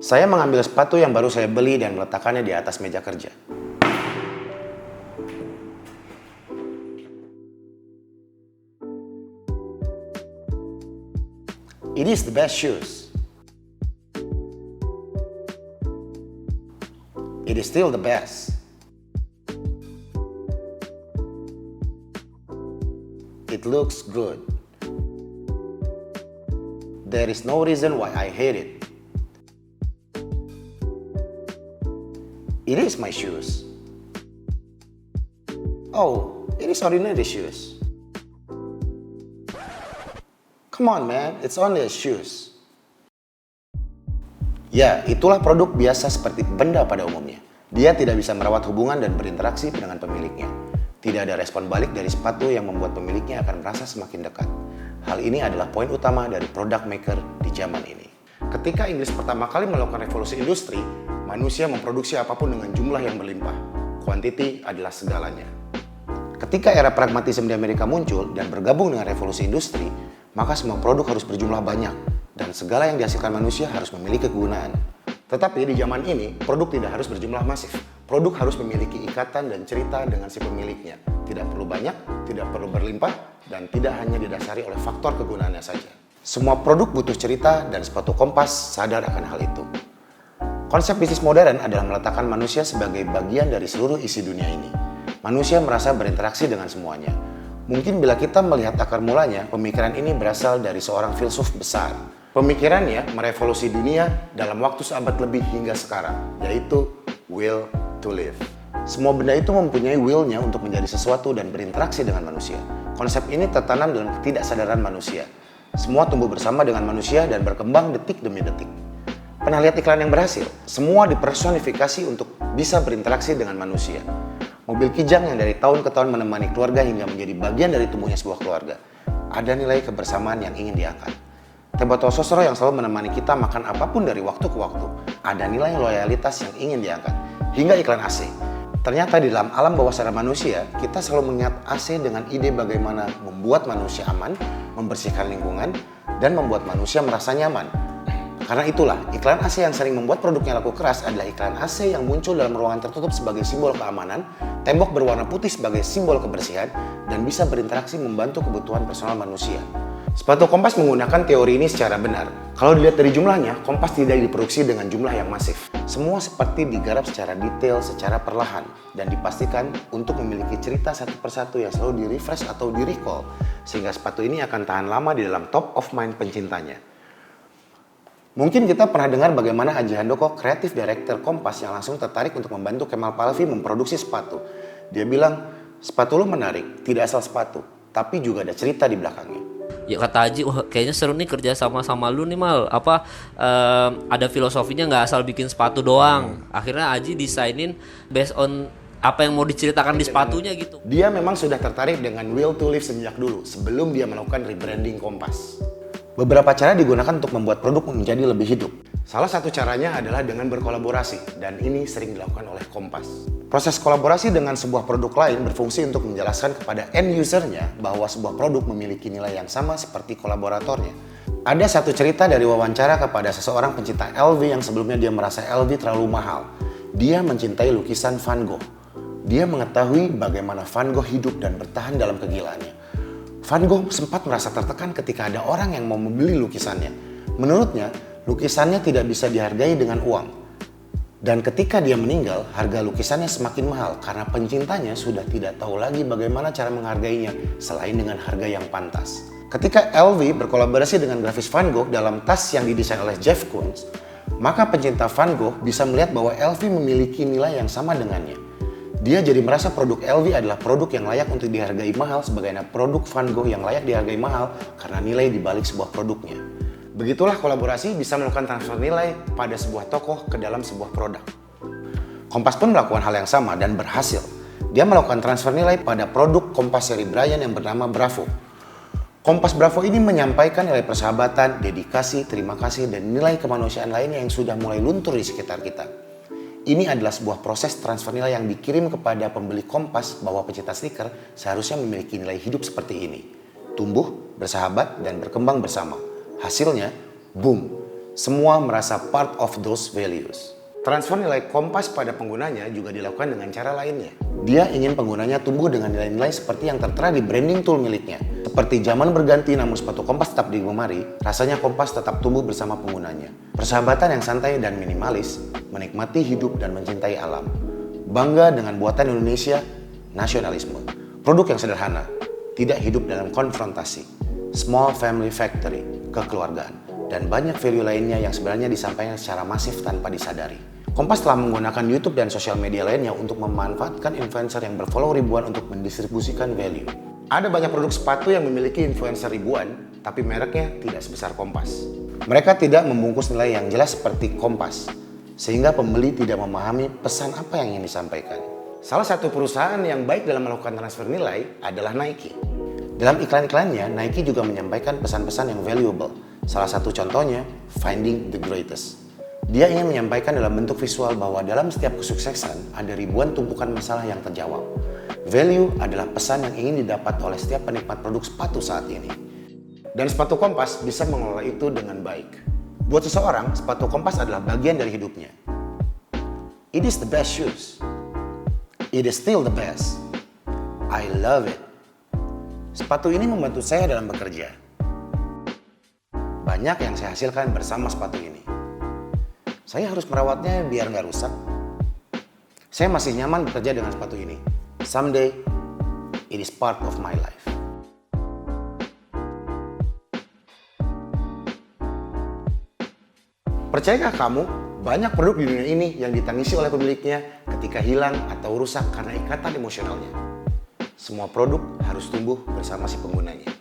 Saya mengambil sepatu yang baru saya beli dan meletakkannya di atas meja kerja. It is the best shoes. It is still the best. It looks good. There is no reason why I hate it. It is my shoes. Oh, it is ordinary shoes. Come on man, it's only a shoes. Ya, itulah produk biasa seperti benda pada umumnya. Dia tidak bisa merawat hubungan dan berinteraksi dengan pemiliknya. Tidak ada respon balik dari sepatu yang membuat pemiliknya akan merasa semakin dekat. Hal ini adalah poin utama dari product maker di zaman ini. Ketika Inggris pertama kali melakukan revolusi industri, manusia memproduksi apapun dengan jumlah yang berlimpah. Quantity adalah segalanya. Ketika era pragmatisme di Amerika muncul dan bergabung dengan revolusi industri, maka semua produk harus berjumlah banyak dan segala yang dihasilkan manusia harus memiliki kegunaan. Tetapi di zaman ini, produk tidak harus berjumlah masif. Produk harus memiliki ikatan dan cerita dengan si pemiliknya. Tidak perlu banyak, tidak perlu berlimpah, dan tidak hanya didasari oleh faktor kegunaannya saja. Semua produk butuh cerita dan sepatu Kompas sadar akan hal itu. Konsep bisnis modern adalah meletakkan manusia sebagai bagian dari seluruh isi dunia ini. Manusia merasa berinteraksi dengan semuanya. Mungkin bila kita melihat akar mulanya, pemikiran ini berasal dari seorang filsuf besar. Pemikirannya merevolusi dunia dalam waktu seabad lebih hingga sekarang, yaitu will to live. Semua benda itu mempunyai will-nya untuk menjadi sesuatu dan berinteraksi dengan manusia. Konsep ini tertanam dalam ketidaksadaran manusia. Semua tumbuh bersama dengan manusia dan berkembang detik demi detik. Pernah lihat iklan yang berhasil? Semua dipersonifikasi untuk bisa berinteraksi dengan manusia. Mobil kijang yang dari tahun ke tahun menemani keluarga hingga menjadi bagian dari tumbuhnya sebuah keluarga. Ada nilai kebersamaan yang ingin diangkat. Teh botol sosro yang selalu menemani kita makan apapun dari waktu ke waktu. Ada nilai loyalitas yang ingin diangkat. Hingga iklan AC. Ternyata di dalam alam bawah sadar manusia, kita selalu mengingat AC dengan ide bagaimana membuat manusia aman, membersihkan lingkungan, dan membuat manusia merasa nyaman. Karena itulah, iklan AC yang sering membuat produknya laku keras adalah iklan AC yang muncul dalam ruangan tertutup sebagai simbol keamanan, tembok berwarna putih sebagai simbol kebersihan, dan bisa berinteraksi membantu kebutuhan personal manusia. Sepatu Kompas menggunakan teori ini secara benar. Kalau dilihat dari jumlahnya, Kompas tidak diproduksi dengan jumlah yang masif. Semua seperti digarap secara detail, secara perlahan, dan dipastikan untuk memiliki cerita satu persatu yang selalu di-refresh atau di-recall, sehingga sepatu ini akan tahan lama di dalam top of mind pencintanya. Mungkin kita pernah dengar bagaimana Haji Handoko, kreatif director Kompas yang langsung tertarik untuk membantu Kemal Palevi memproduksi sepatu. Dia bilang, sepatu lu menarik, tidak asal sepatu, tapi juga ada cerita di belakangnya. Ya kata Haji, wah kayaknya seru nih kerja sama lu nih Mal. Ada filosofinya nggak asal bikin sepatu doang. Akhirnya Haji desainin based on apa yang mau diceritakan di sepatunya gitu. Dia memang sudah tertarik dengan will to live sejak dulu, sebelum dia melakukan rebranding Kompas. Beberapa cara digunakan untuk membuat produk menjadi lebih hidup. Salah satu caranya adalah dengan berkolaborasi, dan ini sering dilakukan oleh Kompas. Proses kolaborasi dengan sebuah produk lain berfungsi untuk menjelaskan kepada end usernya bahwa sebuah produk memiliki nilai yang sama seperti kolaboratornya. Ada satu cerita dari wawancara kepada seseorang pencinta LV yang sebelumnya dia merasa LV terlalu mahal. Dia mencintai lukisan Van Gogh. Dia mengetahui bagaimana Van Gogh hidup dan bertahan dalam kegilaannya. Van Gogh sempat merasa tertekan ketika ada orang yang mau membeli lukisannya. Menurutnya, lukisannya tidak bisa dihargai dengan uang. Dan ketika dia meninggal, harga lukisannya semakin mahal karena pencintanya sudah tidak tahu lagi bagaimana cara menghargainya selain dengan harga yang pantas. Ketika LV berkolaborasi dengan grafis Van Gogh dalam tas yang didesain oleh Jeff Koons, maka pencinta Van Gogh bisa melihat bahwa LV memiliki nilai yang sama dengannya. Dia jadi merasa produk LV adalah produk yang layak untuk dihargai mahal sebagaimana produk Van Gogh yang layak dihargai mahal karena nilai di balik sebuah produknya. Begitulah kolaborasi bisa melakukan transfer nilai pada sebuah tokoh ke dalam sebuah produk. Kompas pun melakukan hal yang sama dan berhasil. Dia melakukan transfer nilai pada produk Kompas seri Brian yang bernama Bravo. Kompas Bravo ini menyampaikan nilai persahabatan, dedikasi, terima kasih, dan nilai kemanusiaan lainnya yang sudah mulai luntur di sekitar kita. Ini adalah sebuah proses transfer nilai yang dikirim kepada pembeli Kompas bahwa pencinta stiker seharusnya memiliki nilai hidup seperti ini. Tumbuh, bersahabat, dan berkembang bersama. Hasilnya, boom. Semua merasa part of those values. Transfer nilai Kompas pada penggunanya juga dilakukan dengan cara lainnya. Dia ingin penggunanya tumbuh dengan nilai-nilai seperti yang tertera di branding tool miliknya. Seperti zaman berganti namun sepatu Kompas tetap digemari, rasanya Kompas tetap tumbuh bersama penggunanya. Persahabatan yang santai dan minimalis, menikmati hidup dan mencintai alam. Bangga dengan buatan Indonesia, nasionalisme. Produk yang sederhana, tidak hidup dalam konfrontasi. Small family factory, kekeluargaan, dan banyak value lainnya yang sebenarnya disampaikan secara masif tanpa disadari. Kompas telah menggunakan YouTube dan sosial media lainnya untuk memanfaatkan influencer yang berfollow ribuan untuk mendistribusikan value. Ada banyak produk sepatu yang memiliki influencer ribuan, tapi mereknya tidak sebesar Kompas. Mereka tidak membungkus nilai yang jelas seperti Kompas, sehingga pembeli tidak memahami pesan apa yang ingin disampaikan. Salah satu perusahaan yang baik dalam melakukan transfer nilai adalah Nike. Dalam iklan-iklannya, Nike juga menyampaikan pesan-pesan yang valuable. Salah satu contohnya, Finding the Greatest. Dia ingin menyampaikan dalam bentuk visual bahwa dalam setiap kesuksesan ada ribuan tumpukan masalah yang terjawab. Value adalah pesan yang ingin didapat oleh setiap penikmat produk sepatu saat ini. Dan sepatu Kompas bisa mengelola itu dengan baik. Buat seseorang, sepatu Kompas adalah bagian dari hidupnya. It is the best shoes. It is still the best. I love it. Sepatu ini membantu saya dalam bekerja. Banyak yang saya hasilkan bersama sepatu ini. Saya harus merawatnya biar nggak rusak. Saya masih nyaman bekerja dengan sepatu ini. Someday, it is part of my life. Percayakah kamu, banyak produk di dunia ini yang ditangisi oleh pemiliknya ketika hilang atau rusak karena ikatan emosionalnya? Semua produk harus tumbuh bersama si penggunanya.